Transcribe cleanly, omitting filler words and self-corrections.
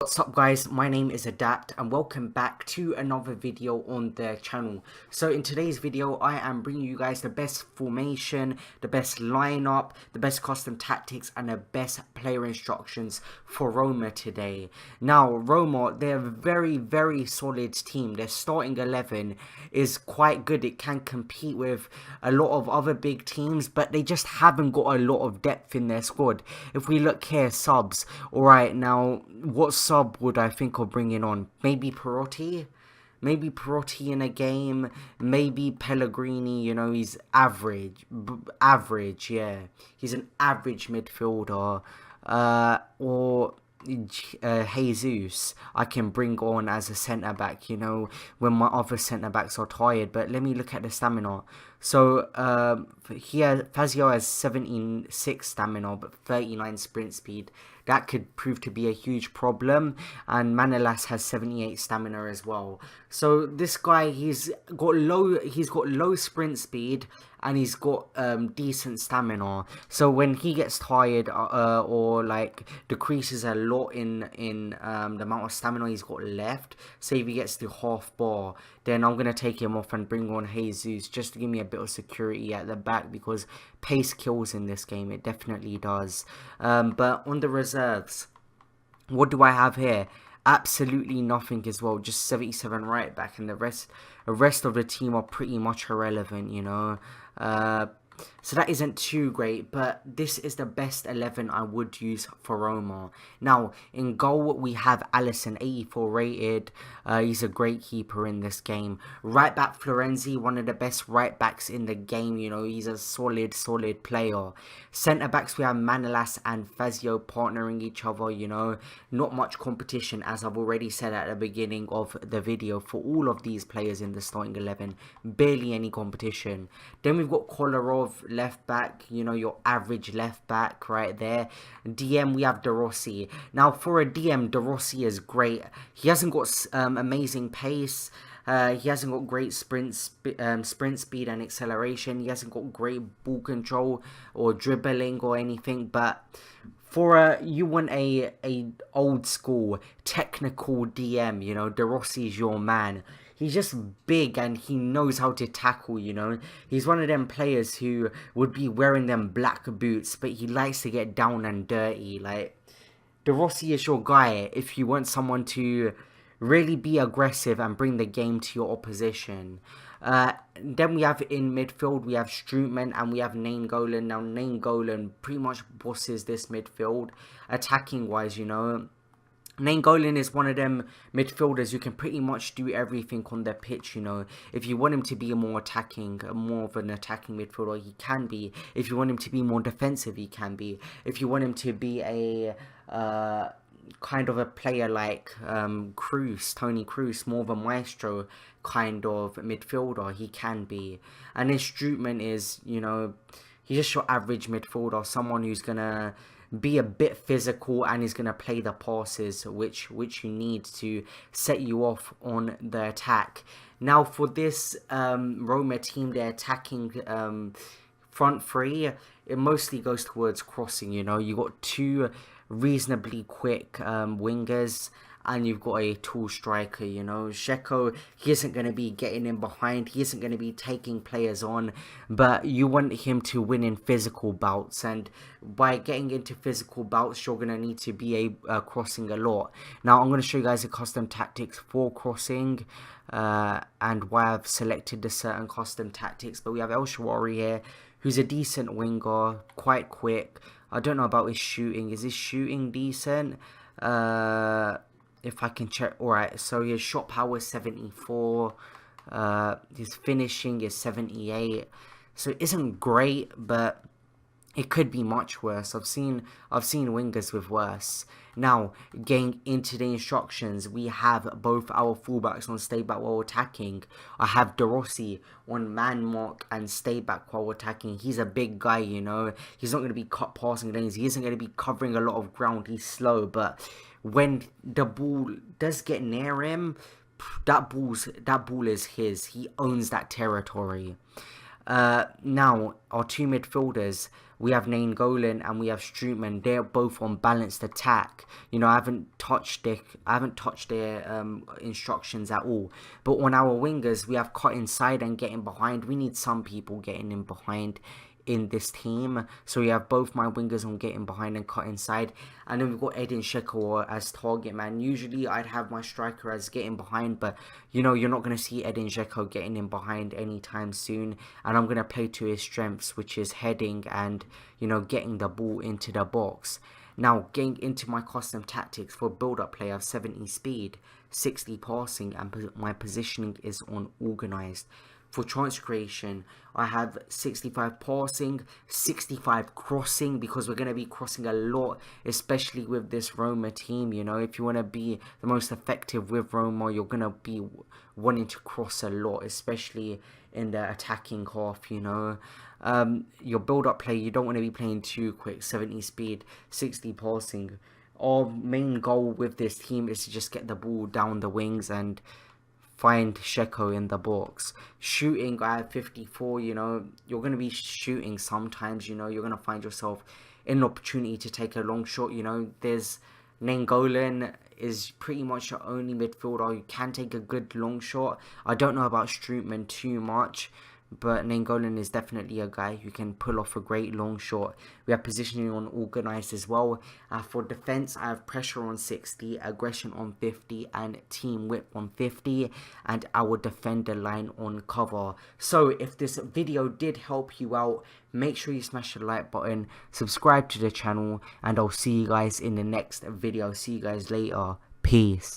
What's up guys, my name is Adapt and welcome back to another video on the channel. So in today's video I am bringing you guys the best formation, the best lineup, the best custom tactics and the best player instructions for Roma today. Now Roma, they're a very solid team. Their starting 11 is quite good. It can compete with a lot of other big teams, but they just haven't got a lot of depth in their squad. If we look here, subs, alright, now what sub would I think of bringing on? Maybe Perotti? Maybe Perotti in a game. Maybe Pellegrini, you know, he's average. Average, yeah. He's an average midfielder. Or Jesus, I can bring on as a centre back, you know, when my other centre backs are tired. But let me look at the stamina. So Fazio has 76 stamina but 39 sprint speed. That could prove to be a huge problem. And Manolas has 78 stamina as well. So this guy, he's got low sprint speed and he's got decent stamina. So when he gets tired or like decreases a lot in the amount of stamina he's got left, say if he gets to half bar, then I'm gonna take him off and bring on Jesus just to give me a bit of security at the back, because pace kills in this game. It definitely does. But on the reserves, what do I have here? Absolutely nothing as well. Just 77 right back, and the rest of the team are pretty much irrelevant, you know. So that isn't too great, but this is the best 11 I would use for Roma. Now, in goal, we have Alisson, 84 rated. He's a great keeper in this game. Right back, Florenzi, one of the best right backs in the game. You know, he's a solid player. Centre backs, we have Manolas and Fazio partnering each other, you know. Not much competition, as I've already said at the beginning of the video, for all of these players in the starting 11. Barely any competition. Then we've got Kolarov, left back, you know, your average left back right there. DM, we have Rossi. Now for a DM, Rossi is great. He hasn't got amazing pace. He hasn't got great sprint speed and acceleration. He hasn't got great ball control or dribbling or anything. But for you want a old school technical DM, you know, Rossi's your man. He's just big and he knows how to tackle, you know. He's one of them players who would be wearing them black boots, but he likes to get down and dirty. Like, Rossi is your guy if you want someone to really be aggressive and bring the game to your opposition. Then we have in midfield, we have Strootman and we have Nainggolan. Now, Nainggolan pretty much bosses this midfield, attacking-wise, you know. Nainggolan is one of them midfielders who can pretty much do everything on the pitch, you know. If you want him to be more of an attacking midfielder, he can be. If you want him to be more defensive, he can be. If you want him to be a kind of a player like Tony Cruz, more of a maestro kind of midfielder, he can be. And then Strootman is, you know, he's just your average midfielder, someone who's gonna be a bit physical and is going to play the passes which you need to set you off on the attack. Now for this Roma team, they're attacking front three. It mostly goes towards crossing, you know. You got two reasonably quick wingers, and you've got a tall striker, you know. Dzeko, he isn't going to be getting in behind. He isn't going to be taking players on. But you want him to win in physical bouts. And by getting into physical bouts, you're going to need to be crossing a lot. Now, I'm going to show you guys the custom tactics for crossing. And why I've selected the certain custom tactics. But we have Elish Warrior here, who's a decent winger, quite quick. I don't know about his shooting. Is his shooting decent? If I can check. Alright, so his shot power is 74. His finishing is 78. So it isn't great, but it could be much worse. I've seen wingers with worse. Now, getting into the instructions, we have both our fullbacks on stay back while attacking. I have Rossi on man mark and stay back while attacking. He's a big guy, you know. He's not going to be cut passing lanes. He isn't going to be covering a lot of ground. He's slow, but when the ball does get near him, that ball is his. He owns that territory. Now, our two midfielders, we have Nainggolan and we have Strootman. They're both on balanced attack. You know, I haven't touched their instructions at all. But on our wingers, we have cut inside and getting behind. We need some people getting in behind in this team. So we have both my wingers on getting behind and cut inside, and then we've got Edin Dzeko as target man. Usually I'd have my striker as getting behind, but you know, you're not going to see Edin Dzeko getting in behind anytime soon, and I'm going to play to his strengths, which is heading and, you know, getting the ball into the box. Now, getting into my custom tactics for build-up play, I have 70 speed, 60 passing, and my positioning is on organised. For chance creation, I have 65 passing, 65 crossing, because we're going to be crossing a lot, especially with this Roma team. You know, if you want to be the most effective with Roma, you're going to be wanting to cross a lot, especially in the attacking half, you know. Your build-up play, you don't want to be playing too quick. 70 speed, 60 passing. Our main goal with this team is to just get the ball down the wings and find Dzeko in the box. Shooting, I have 54, you know, you're going to be shooting sometimes, you know, you're going to find yourself in an opportunity to take a long shot, you know. There's Nainggolan is pretty much your only midfielder who can take a good long shot. I don't know about Strootman too much, but Nainggolan is definitely a guy who can pull off a great long shot. We have positioning on organised as well. For defence, I have pressure on 60, aggression on 50, and team width on 50, and our defender line on cover. So if this video did help you out, make sure you smash the like button, subscribe to the channel, and I'll see you guys in the next video. See you guys later. Peace.